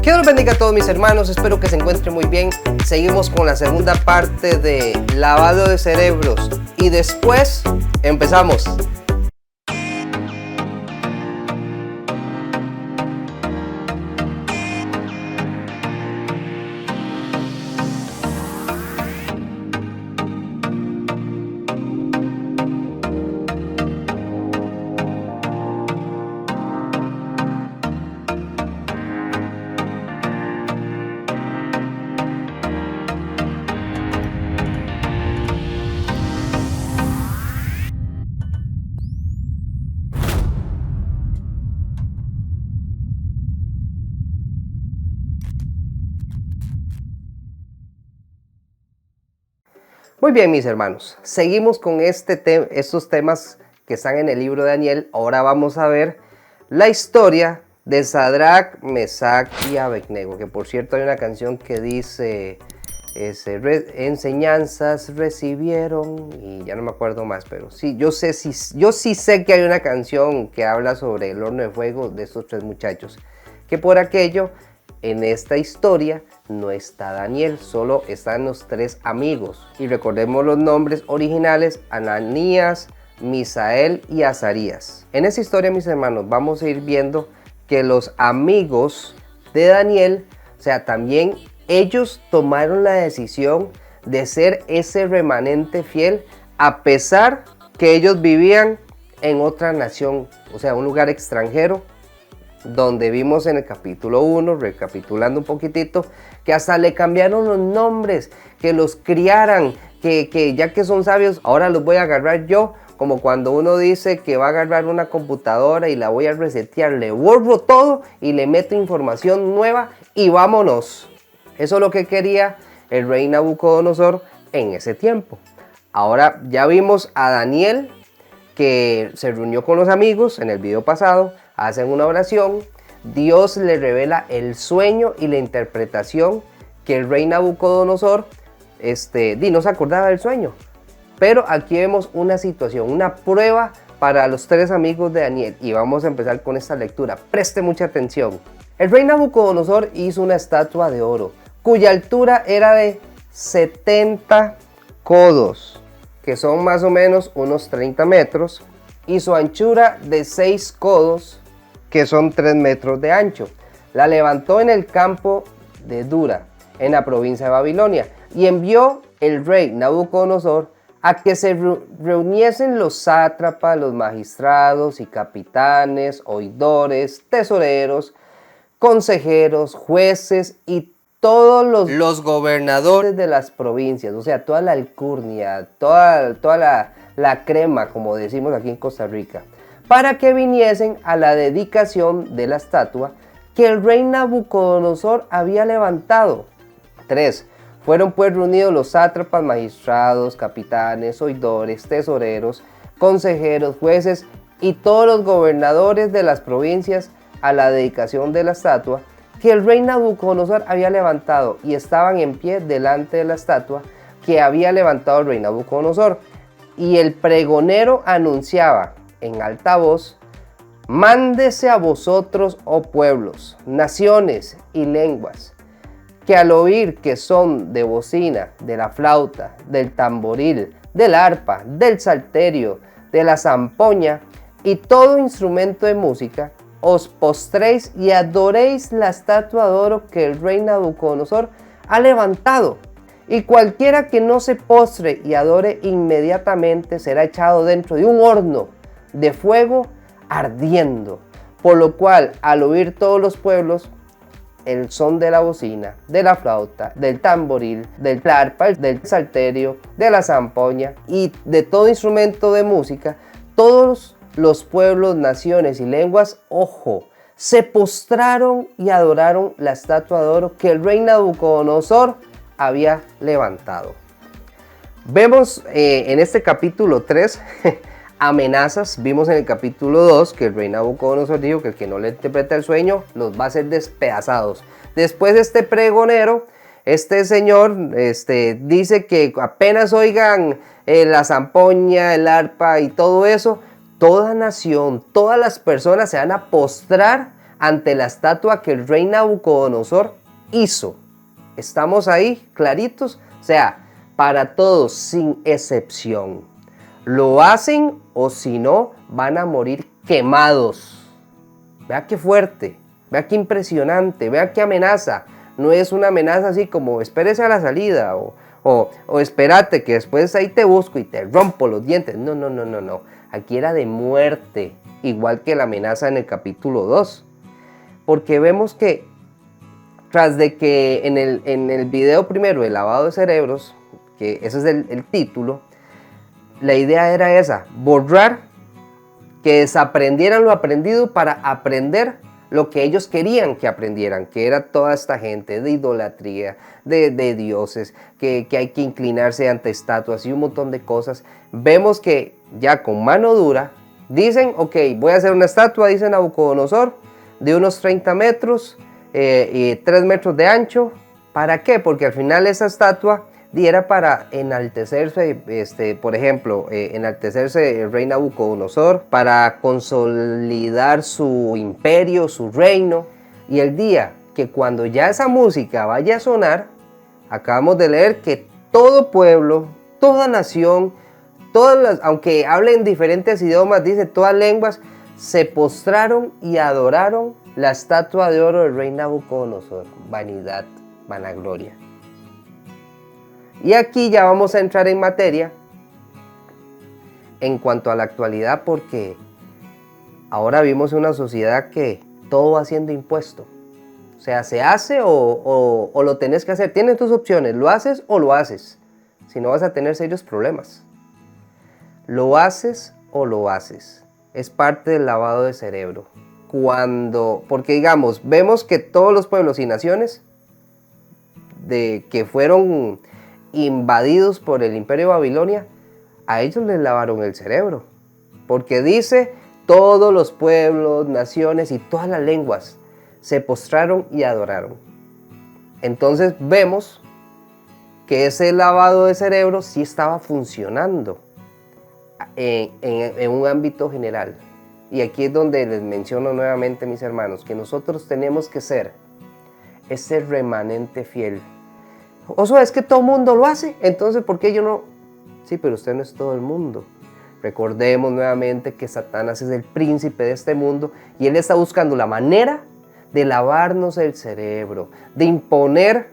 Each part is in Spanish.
Que Dios los bendiga a todos mis hermanos, espero que se encuentren muy bien. Seguimos con la segunda parte de lavado de cerebros y después empezamos. Muy bien, mis hermanos, seguimos con estos temas que están en el libro de Daniel. Ahora vamos a ver la historia de Sadrach, Mesach y Abednego, que por cierto hay una canción que dice enseñanzas recibieron y ya no me acuerdo más, pero sí, yo sí sé que hay una canción que habla sobre el horno de fuego de estos tres muchachos, que por aquello en esta historia no está Daniel, solo están los tres amigos. Y recordemos los nombres originales: Ananías, Misael y Azarías. En esta historia, mis hermanos, vamos a ir viendo que los amigos de Daniel, o sea, también ellos tomaron la decisión de ser ese remanente fiel, a pesar que ellos vivían en otra nación, o sea, un lugar extranjero, donde vimos en el capítulo 1, recapitulando un poquitito, que hasta le cambiaron los nombres, que los criaran, que ya que son sabios, ahora los voy a agarrar yo, como cuando uno dice que va a agarrar una computadora y la voy a resetear, le borro todo y le meto información nueva y vámonos. Eso es lo que quería el rey Nabucodonosor en ese tiempo. Ahora ya vimos a Daniel, que se reunió con los amigos en el video pasado, hacen una oración, Dios le revela el sueño y la interpretación que el rey Nabucodonosor no se acordaba del sueño. Pero aquí vemos una situación, una prueba para los tres amigos de Daniel, y vamos a empezar con esta lectura. Preste mucha atención. El rey Nabucodonosor hizo una estatua de oro, cuya altura era de 70 codos, que son más o menos unos 30 metros, y su anchura de 6 codos, que son 3 metros de ancho. La levantó en el campo de Dura, en la provincia de Babilonia, y envió el rey Nabucodonosor a que se reuniesen los sátrapas, los magistrados y capitanes, oidores, tesoreros, consejeros, jueces y todos los gobernadores de las provincias, o sea, toda la alcurnia, toda la crema, como decimos aquí en Costa Rica, para que viniesen a la dedicación de la estatua que el rey Nabucodonosor había levantado. 3. Fueron pues reunidos los sátrapas, magistrados, capitanes, oidores, tesoreros, consejeros, jueces y todos los gobernadores de las provincias a la dedicación de la estatua que el rey Nabucodonosor había levantado, y estaban en pie delante de la estatua que había levantado el rey Nabucodonosor. Y el pregonero anunciaba en alta voz: mándese a vosotros, oh pueblos, naciones y lenguas, que al oír que son de bocina, de la flauta, del tamboril, del arpa, del salterio, de la zampoña y todo instrumento de música, os postréis y adoréis la estatua de oro que el rey Nabucodonosor ha levantado. Y cualquiera que no se postre y adore inmediatamente será echado dentro de un horno de fuego ardiendo. Por lo cual, al oír todos los pueblos el son de la bocina, de la flauta, del tamboril, del arpa, del salterio, de la zampoña y de todo instrumento de música, todos los pueblos, naciones y lenguas, ojo, se postraron y adoraron la estatua de oro que el rey Nabucodonosor había levantado. Vemos en este capítulo 3 amenazas. Vimos en el capítulo 2 que el rey Nabucodonosor dijo que el que no le interpreta el sueño los va a ser despedazados. Después este pregonero Este señor dice que apenas oigan la zampoña, el arpa y todo eso, toda nación, todas las personas se van a postrar ante la estatua que el rey Nabucodonosor hizo. ¿Estamos ahí claritos? O sea, para todos, sin excepción. Lo hacen o si no, van a morir quemados. Vea qué fuerte, vea qué impresionante, vea qué amenaza. No es una amenaza así como espérese a la salida o espérate que después ahí te busco y te rompo los dientes. No, no, no, no, no. Aquí era de muerte, igual que la amenaza en el capítulo 2. Porque vemos que tras de que en el video primero, el lavado de cerebros, que ese es el título, la idea era esa, borrar, que desaprendieran lo aprendido para aprender lo que ellos querían que aprendieran, que era toda esta gente de idolatría, de dioses, que hay que inclinarse ante estatuas y un montón de cosas. Vemos que ya con mano dura dicen, ok, voy a hacer una estatua, dice Nabucodonosor, de unos 30 metros y 3 metros de ancho. ¿Para qué? Porque al final esa estatua era para enaltecerse, por ejemplo, enaltecerse el rey Nabucodonosor, para consolidar su imperio, su reino. Y el día que cuando ya esa música vaya a sonar, acabamos de leer que todo pueblo, toda nación, aunque hablen diferentes idiomas, dice todas lenguas, se postraron y adoraron la estatua de oro del rey Nabucodonosor. Vanidad, vanagloria. Y aquí ya vamos a entrar en materia en cuanto a la actualidad, porque ahora vivimos en una sociedad que todo va siendo impuesto. O sea, se hace o lo tenés que hacer. Tienes tus opciones, lo haces o lo haces. Si no, vas a tener serios problemas. Lo haces o lo haces. Es parte del lavado de cerebro. Porque digamos, vemos que todos los pueblos y naciones que fueron invadidos por el imperio de Babilonia, a ellos les lavaron el cerebro. Porque dice, todos los pueblos, naciones y todas las lenguas se postraron y adoraron. Entonces vemos que ese lavado de cerebro sí estaba funcionando en un ámbito general. Y aquí es donde les menciono nuevamente, mis hermanos, que nosotros tenemos que ser ese remanente fiel. O sea, es que todo el mundo lo hace, entonces ¿por qué yo no? Sí, pero usted no es todo el mundo. Recordemos nuevamente que Satanás es el príncipe de este mundo y él está buscando la manera de lavarnos el cerebro, de imponer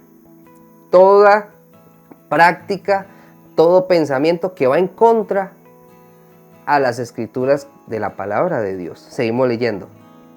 toda práctica, todo pensamiento que va en contra a las escrituras de la palabra de Dios. Seguimos leyendo.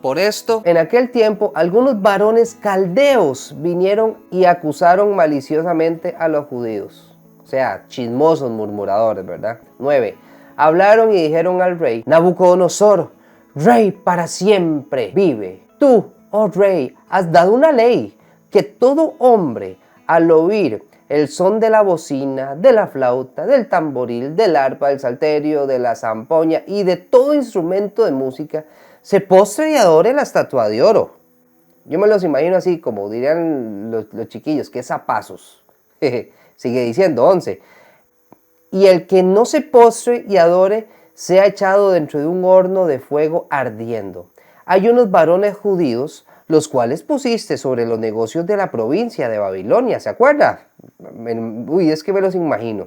Por esto, en aquel tiempo, algunos varones caldeos vinieron y acusaron maliciosamente a los judíos. O sea, chismosos, murmuradores, ¿verdad? 9. Hablaron y dijeron al rey, Nabucodonosor, rey para siempre vive. Tú, oh rey, has dado una ley que todo hombre, al oír el son de la bocina, de la flauta, del tamboril, del arpa, del salterio, de la zampoña y de todo instrumento de música, se postre y adore la estatua de oro. Yo me los imagino así, como dirían los chiquillos, que zapazos. Sigue diciendo, 11. Y el que no se postre y adore, sea echado dentro de un horno de fuego ardiendo. Hay unos varones judíos, los cuales pusiste sobre los negocios de la provincia de Babilonia, ¿se acuerda? Uy, es que me los imagino.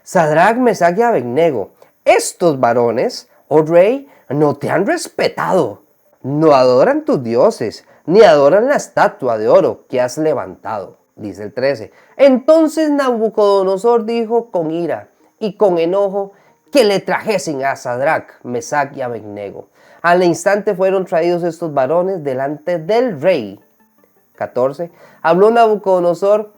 Sadrach, Mesach y Abednego. Estos varones, oh rey, no te han respetado, no adoran tus dioses, ni adoran la estatua de oro que has levantado. Dice el 13. Entonces Nabucodonosor dijo con ira y con enojo que le trajesen a Sadrach, Mesach y Abednego. Al instante fueron traídos estos varones delante del rey. 14. Habló Nabucodonosor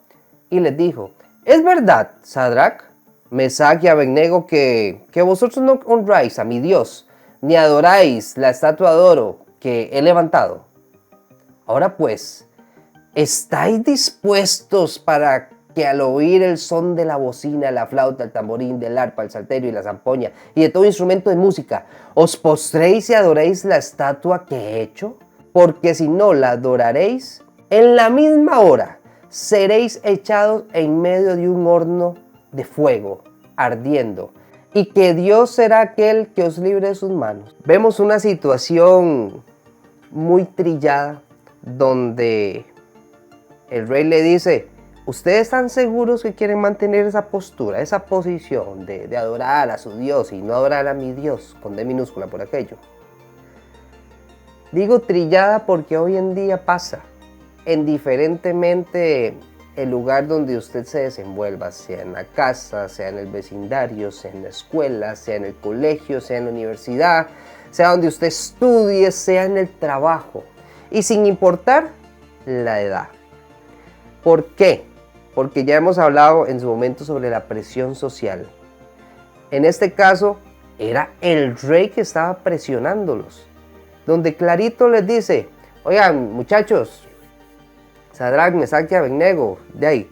y les dijo, ¿es verdad, Sadrach, Mesach y Abednego, que vosotros no honráis a mi Dios, ni adoráis la estatua de oro que he levantado? Ahora pues, ¿estáis dispuestos para que al oír el son de la bocina, la flauta, el tamborín, del arpa, el salterio y la zampoña y de todo instrumento de música, os postréis y adoréis la estatua que he hecho? Porque si no la adoraréis, en la misma hora seréis echados en medio de un horno de fuego, ardiendo, y que Dios será aquel que os libre de sus manos. Vemos una situación muy trillada donde el rey le dice: ¿ustedes están seguros que quieren mantener esa postura, esa posición de adorar a su Dios y no adorar a mi Dios, con D minúscula por aquello? Digo trillada porque hoy en día pasa, indiferentemente el lugar donde usted se desenvuelva, sea en la casa, sea en el vecindario, sea en la escuela, sea en el colegio, sea en la universidad, sea donde usted estudie, sea en el trabajo, y sin importar la edad. ¿Por qué? Porque ya hemos hablado en su momento sobre la presión social. En este caso, era el rey que estaba presionándolos, donde clarito les dice: oigan, muchachos, Sadrac, Mesac y Abednego, de ahí,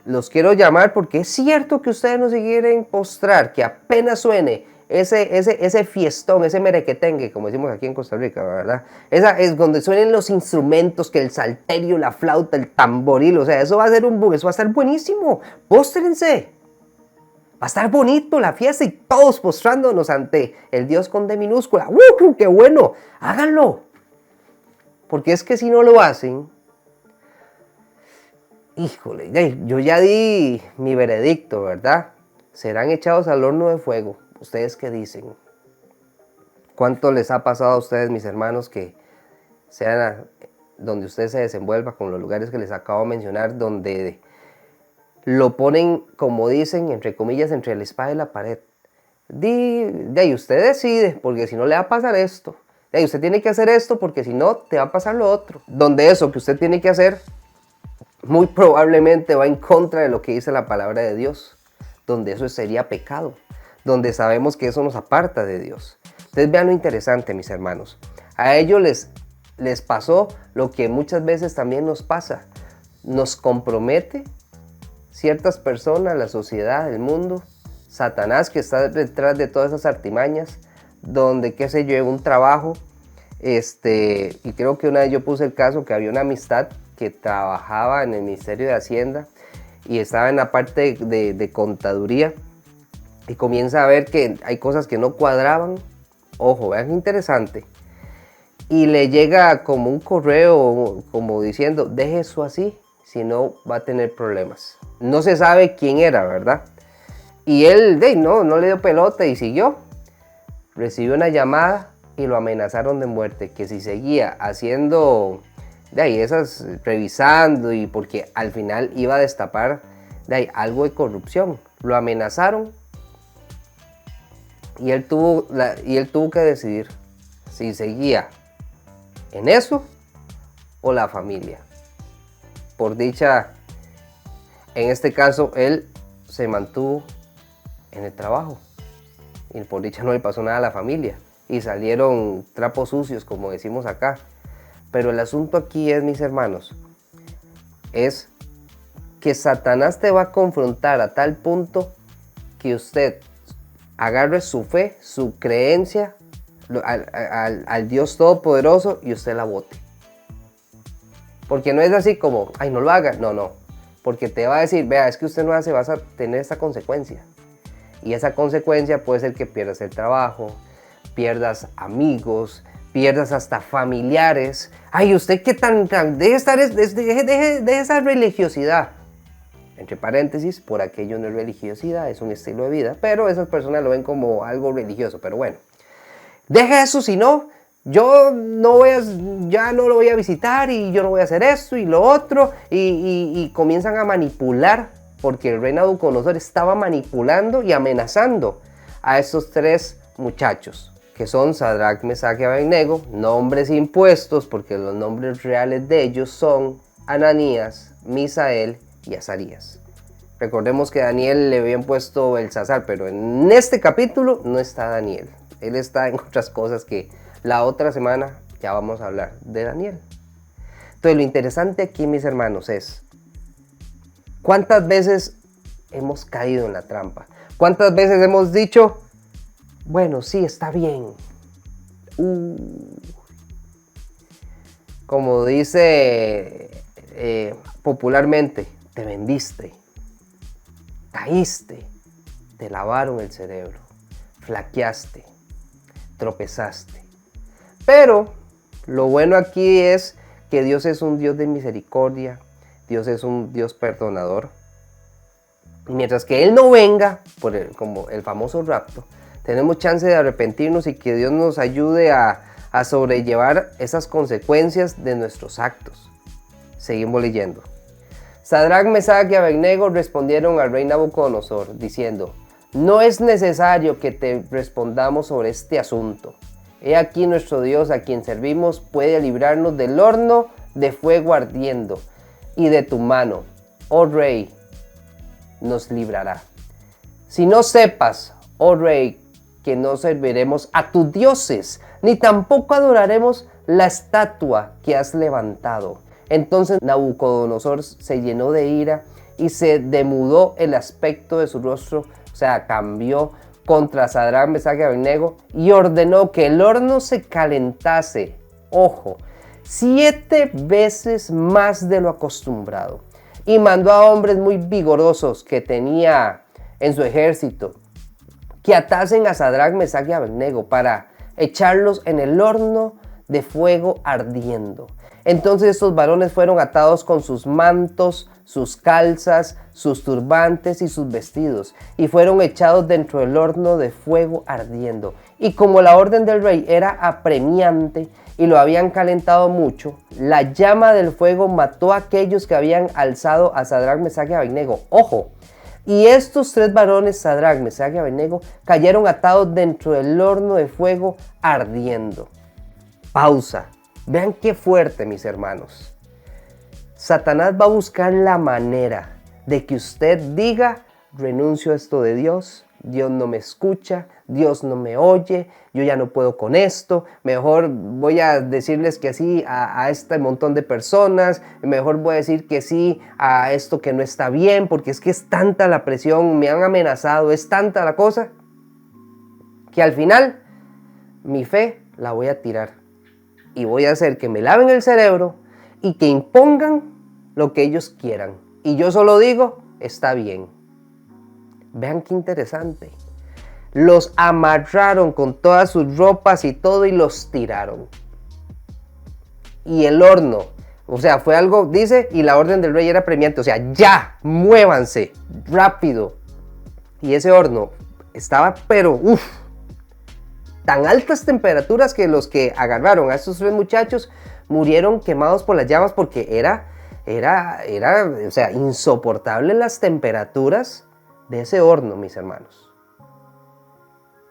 los quiero llamar porque es cierto que ustedes no se quieren postrar, que apenas suene ese fiestón, ese merequetengue, como decimos aquí en Costa Rica, ¿verdad? Esa es donde suenen los instrumentos, que el salterio, la flauta, el tamboril, o sea, eso va a ser un boom, eso va a estar buenísimo. Póstrense. Va a estar bonito la fiesta y todos postrándonos ante el Dios con D minúscula. ¡Qué bueno! Háganlo. Porque es que si no lo hacen, híjole, yo ya di mi veredicto, ¿verdad? Serán echados al horno de fuego. ¿Ustedes qué dicen? ¿Cuánto les ha pasado a ustedes, mis hermanos, que sean donde usted se desenvuelva, con los lugares que les acabo de mencionar, donde lo ponen, como dicen, entre comillas, entre la espada y la pared? De ahí usted decide, porque si no le va a pasar esto. De ahí usted tiene que hacer esto, porque si no, te va a pasar lo otro. Donde eso que usted tiene que hacer, muy probablemente va en contra de lo que dice la palabra de Dios. Donde eso sería pecado. Donde sabemos que eso nos aparta de Dios. Entonces vean lo interesante, mis hermanos. A ellos les pasó lo que muchas veces también nos pasa. Nos compromete ciertas personas, la sociedad, el mundo, Satanás, que está detrás de todas esas artimañas, donde, qué sé yo, un trabajo, y creo que una vez yo puse el caso que había una amistad que trabajaba en el Ministerio de Hacienda y estaba en la parte de contaduría, y comienza a ver que hay cosas que no cuadraban. Ojo, vean qué interesante. Y le llega como un correo como diciendo: deje eso así, si no va a tener problemas. No se sabe quién era, ¿verdad? Y él no le dio pelota y siguió. Recibió una llamada y lo amenazaron de muerte, que si seguía haciendo esas, revisando, y porque al final iba a destapar algo de corrupción. Lo amenazaron. Y él tuvo que decidir si seguía en eso o la familia. Por dicha, en este caso, él se mantuvo en el trabajo. Y por dicha no le pasó nada a la familia. Y salieron trapos sucios, como decimos acá. Pero el asunto aquí es, mis hermanos, es que Satanás te va a confrontar a tal punto que usted agarre su fe, su creencia al Dios Todopoderoso y usted la bote. Porque no es así como, ay, no lo haga. No. Porque te va a decir: vea, es que usted no hace, vas a tener esta consecuencia. Y esa consecuencia puede ser que pierdas el trabajo, pierdas amigos, pierdas hasta familiares. Ay, usted qué tan deje esa religiosidad. Entre paréntesis, por aquello no es religiosidad, es un estilo de vida, pero esas personas lo ven como algo religioso. Pero bueno, deja eso, si no, yo ya no lo voy a visitar, y yo no voy a hacer esto y lo otro, y comienzan a manipular, porque el rey Nabucodonosor estaba manipulando y amenazando a estos tres muchachos, que son Sadrac, Mesac y Abednego, nombres impuestos, porque los nombres reales de ellos son Ananías, Misael y Azarías. Recordemos que a Daniel le habían puesto Belsasar, pero en este capítulo no está Daniel. Él está en otras cosas que la otra semana ya vamos a hablar de Daniel. Entonces, lo interesante aquí, mis hermanos, es cuántas veces hemos caído en la trampa. Cuántas veces hemos dicho: bueno, sí, está bien. Como dice popularmente, te vendiste, caíste, te lavaron el cerebro, flaqueaste, tropezaste. Pero lo bueno aquí es que Dios es un Dios de misericordia, Dios es un Dios perdonador. Y mientras que Él no venga, como el famoso rapto, tenemos chance de arrepentirnos y que Dios nos ayude a sobrellevar esas consecuencias de nuestros actos. Seguimos leyendo. Sadrac, Mesach y Abednego respondieron al rey Nabucodonosor, diciendo: no es necesario que te respondamos sobre este asunto. He aquí nuestro Dios a quien servimos puede librarnos del horno de fuego ardiendo, y de tu mano, oh rey, nos librará. Si no sepas, oh rey, que no serviremos a tus dioses, ni tampoco adoraremos la estatua que has levantado. Entonces Nabucodonosor se llenó de ira y se demudó el aspecto de su rostro, o sea, cambió contra Sadrac, Mesach y Abednego, y ordenó que el horno se calentase, ojo, 7 veces más de lo acostumbrado. Y mandó a hombres muy vigorosos que tenía en su ejército que atasen a Sadrac, Mesach y Abednego para echarlos en el horno de fuego ardiendo. Entonces estos varones fueron atados con sus mantos, sus calzas, sus turbantes y sus vestidos, y fueron echados dentro del horno de fuego ardiendo. Y como la orden del rey era apremiante y lo habían calentado mucho, la llama del fuego mató a aquellos que habían alzado a Sadrac, Mesach y Abednego. ¡Ojo! Y estos 3 varones, Sadrac, Mesach y Abednego, cayeron atados dentro del horno de fuego ardiendo. Pausa. Vean qué fuerte, mis hermanos. Satanás va a buscar la manera de que usted diga: renuncio a esto de Dios, Dios no me escucha, Dios no me oye, yo ya no puedo con esto, mejor voy a decirles que sí a este montón de personas, mejor voy a decir que sí a esto que no está bien, porque es que es tanta la presión, me han amenazado, es tanta la cosa, que al final mi fe la voy a tirar. Y voy a hacer que me laven el cerebro y que impongan lo que ellos quieran. Y yo solo digo: está bien. Vean qué interesante. Los amarraron con todas sus ropas y todo y los tiraron. Y el horno, o sea, fue algo, dice, y la orden del rey era apremiante. O sea, ya, muévanse, rápido. Y ese horno estaba, pero tan altas temperaturas que los que agarraron a estos 3 muchachos murieron quemados por las llamas, porque era, o sea, insoportable las temperaturas de ese horno, mis hermanos.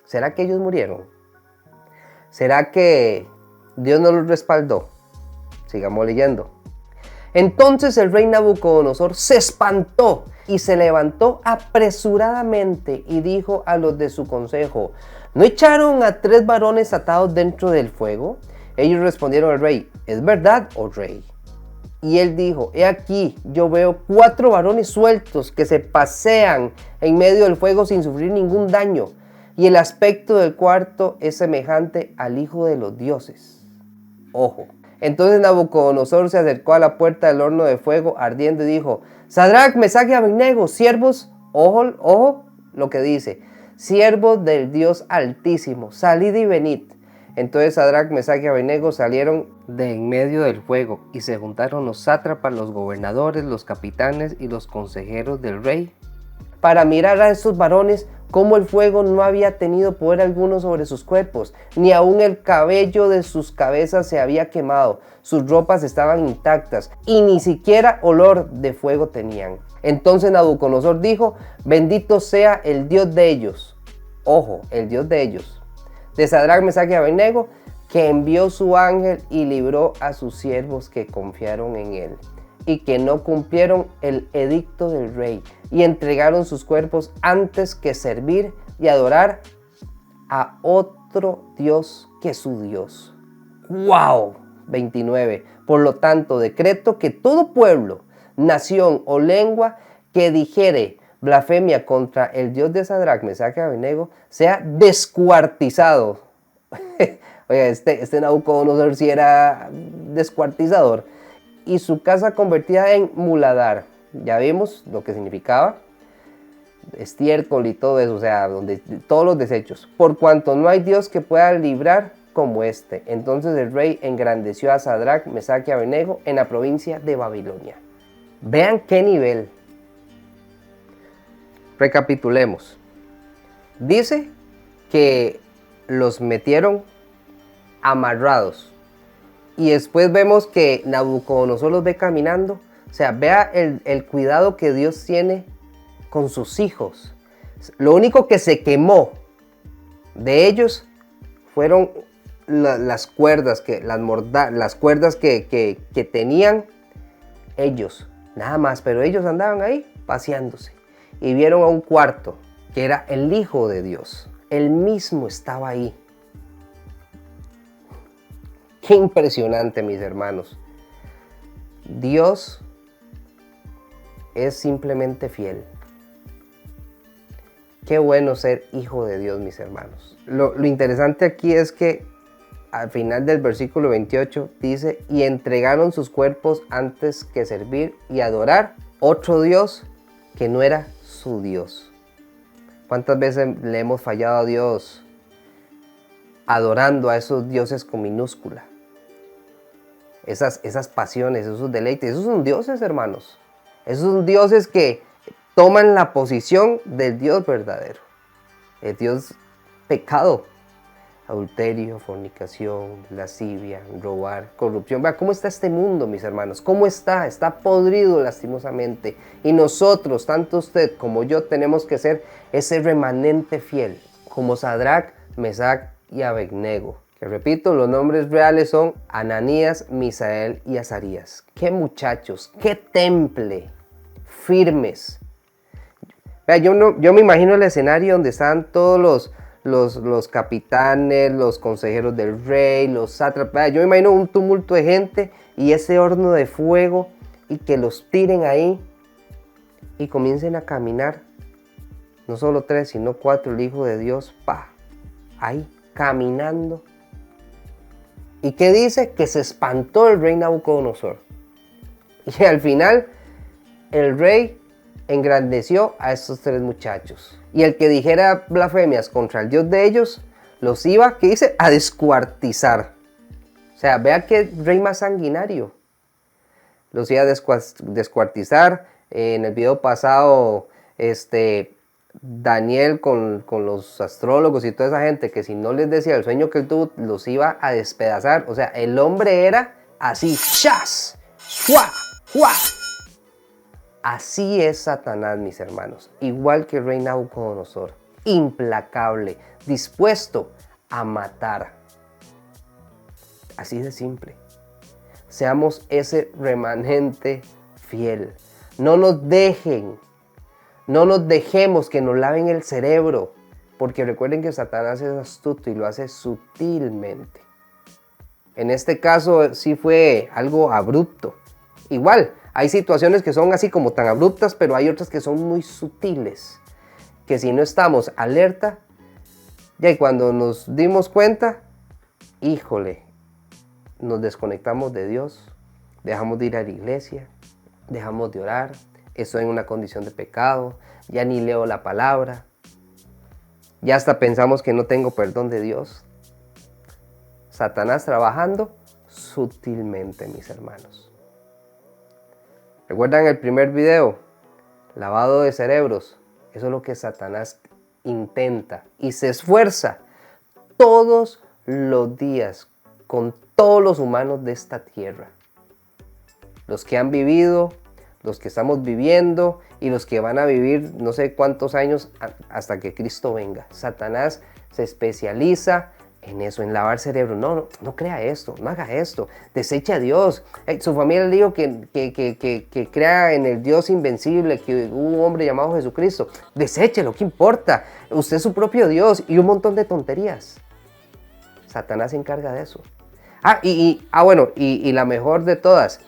¿Será que ellos murieron? ¿Será que Dios no los respaldó? Sigamos leyendo. Entonces el rey Nabucodonosor se espantó y se levantó apresuradamente y dijo a los de su consejo: ¿no echaron a 3 varones atados dentro del fuego? Ellos respondieron al rey: ¿es verdad, oh rey? Y él dijo: he aquí, yo veo 4 varones sueltos que se pasean en medio del fuego sin sufrir ningún daño, y el aspecto del cuarto es semejante al Hijo de los dioses. Ojo. Entonces Nabucodonosor se acercó a la puerta del horno de fuego ardiendo y dijo: Sadrac, Mesach y Abednego, siervos, ojo lo que dice, siervos del Dios Altísimo, salid y venid. Entonces Sadrac, Mesach y Abednego salieron de en medio del fuego, y se juntaron los sátrapas, los gobernadores, los capitanes y los consejeros del rey, para mirar a estos varones cómo el fuego no había tenido poder alguno sobre sus cuerpos, ni aun el cabello de sus cabezas se había quemado, sus ropas estaban intactas, y ni siquiera olor de fuego tenían. Entonces Nabucodonosor dijo: bendito sea el Dios de ellos, ojo, el Dios de ellos, de Sadrac, Mesach y Abednego, que envió su ángel y libró a sus siervos que confiaron en él, y que no cumplieron el edicto del rey, y entregaron sus cuerpos antes que servir y adorar a otro Dios que su Dios. ¡Wow! 29. Por lo tanto, decreto que todo pueblo, nación o lengua que dijere blasfemia contra el Dios de Sadrac, Mesach y Abednego sea descuartizado. Oiga, este Nabucodonosor sí era descuartizador. y su casa convertida en muladar. Ya vimos lo que significaba. Estiércol y todo eso, o sea, donde todos los desechos. Por cuanto no hay Dios que pueda librar como este. Entonces el rey engrandeció a Sadrach, Mesach y Abednego en la provincia de Babilonia. Vean qué nivel. Recapitulemos. Dice que los metieron amarrados. Y después vemos que Nabucodonosor los ve caminando. O sea, vea el cuidado que Dios tiene con sus hijos. Lo único que se quemó de ellos fueron las cuerdas, las cuerdas que tenían ellos. Nada más, pero ellos andaban ahí paseándose. Y vieron a un cuarto, que era el Hijo de Dios. Él mismo estaba ahí. Qué impresionante, mis hermanos. Dios es simplemente fiel. Qué bueno ser hijo de Dios, mis hermanos. Lo interesante aquí es que al final del versículo 28 dice, y entregaron sus cuerpos antes que servir y adorar otro Dios que no era su Dios. ¿Cuántas veces le hemos fallado a Dios adorando a esos dioses con minúscula? Esas pasiones, esos deleites, esos son dioses, hermanos. Esos son dioses que toman la posición del Dios verdadero. El Dios pecado. Adulterio, fornicación, lascivia, robar, corrupción. Vea cómo está este mundo, mis hermanos. ¿Cómo está? Está podrido lastimosamente. Y nosotros, tanto usted como yo, tenemos que ser ese remanente fiel. Como Sadrach, Mesach y Abednego. Que repito, los nombres reales son Ananías, Misael y Azarías. ¡Qué muchachos! ¡Qué temple! Firmes. Vea, yo me imagino el escenario donde están todos los capitanes, los consejeros del rey, los sátrapas. Yo me imagino un tumulto de gente y ese horno de fuego y que los tiren ahí y comiencen a caminar. No solo 3, sino 4, el Hijo de Dios, ahí caminando. ¿Y qué dice? Que se espantó el rey Nabucodonosor. Y al final el rey engrandeció a estos 3 muchachos. Y el que dijera blasfemias contra el Dios de ellos, los iba, ¿qué dice? A descuartizar. O sea, vea qué rey más sanguinario. Los iba a descuartizar. En el video pasado, Daniel con los astrólogos y toda esa gente, que si no les decía el sueño que él tuvo, los iba a despedazar. O sea, el hombre era así, ¡chas! ¡Shua! ¡Shua! Así es Satanás, mis hermanos, igual que el rey Nabucodonosor, implacable, dispuesto a matar. Así de simple. Seamos ese remanente fiel. No nos dejemos que nos laven el cerebro, porque recuerden que Satanás es astuto y lo hace sutilmente. En este caso sí fue algo abrupto. Igual, hay situaciones que son así como tan abruptas, pero hay otras que son muy sutiles, que si no estamos alerta, ya y cuando nos dimos cuenta, híjole, nos desconectamos de Dios, dejamos de ir a la iglesia, dejamos de orar, estoy en una condición de pecado, ya ni leo la palabra, ya hasta pensamos que no tengo perdón de Dios. Satanás trabajando sutilmente, mis hermanos. ¿Recuerdan el primer video? Lavado de cerebros. Eso es lo que Satanás intenta y se esfuerza todos los días con todos los humanos de esta tierra. Los que han vivido, los que estamos viviendo y los que van a vivir no sé cuántos años hasta que Cristo venga. Satanás se especializa en eso, en lavar cerebro. No crea esto, no haga esto, deseche a Dios. Su familia le dijo que crea en el Dios invencible, que hubo un hombre llamado Jesucristo. Deséchelo, ¿qué importa? Usted es su propio Dios, y un montón de tonterías. Satanás se encarga de eso. Y la mejor de todas,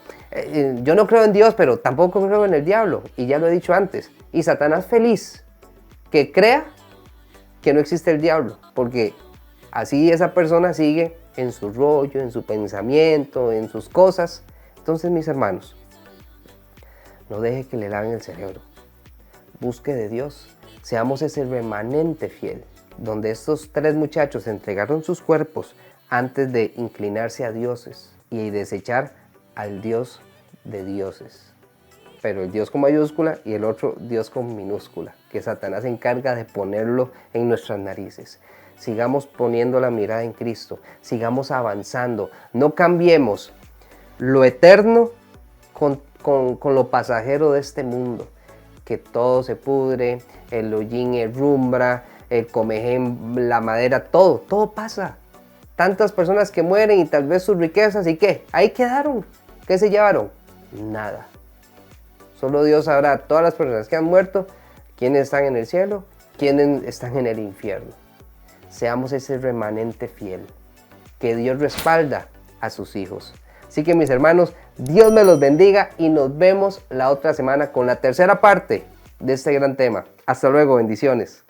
yo no creo en Dios, pero tampoco creo en el diablo, y ya lo he dicho antes. Y Satanás feliz que crea que no existe el diablo, porque así esa persona sigue en su rollo, en su pensamiento, en sus cosas, Entonces, mis hermanos, no deje que le laven el cerebro. Busque de Dios. Seamos ese remanente fiel, donde estos 3 muchachos entregaron sus cuerpos antes de inclinarse a dioses y desechar al Dios de dioses. Pero el Dios con mayúscula y el otro Dios con minúscula, que Satanás se encarga de ponerlo en nuestras narices. Sigamos poniendo la mirada en Cristo, sigamos avanzando, no cambiemos lo eterno con lo pasajero de este mundo, que todo se pudre, el hollín herrumbra, el comején, la madera, todo pasa. Tantas personas que mueren y tal vez sus riquezas, ¿y qué? Ahí quedaron. ¿Qué se llevaron? Nada. Solo Dios sabrá todas las personas que han muerto, quiénes están en el cielo, quiénes están en el infierno. Seamos ese remanente fiel, que Dios respalda a sus hijos. Así que, mis hermanos, Dios me los bendiga y nos vemos la otra semana con la tercera parte de este gran tema. Hasta luego, bendiciones.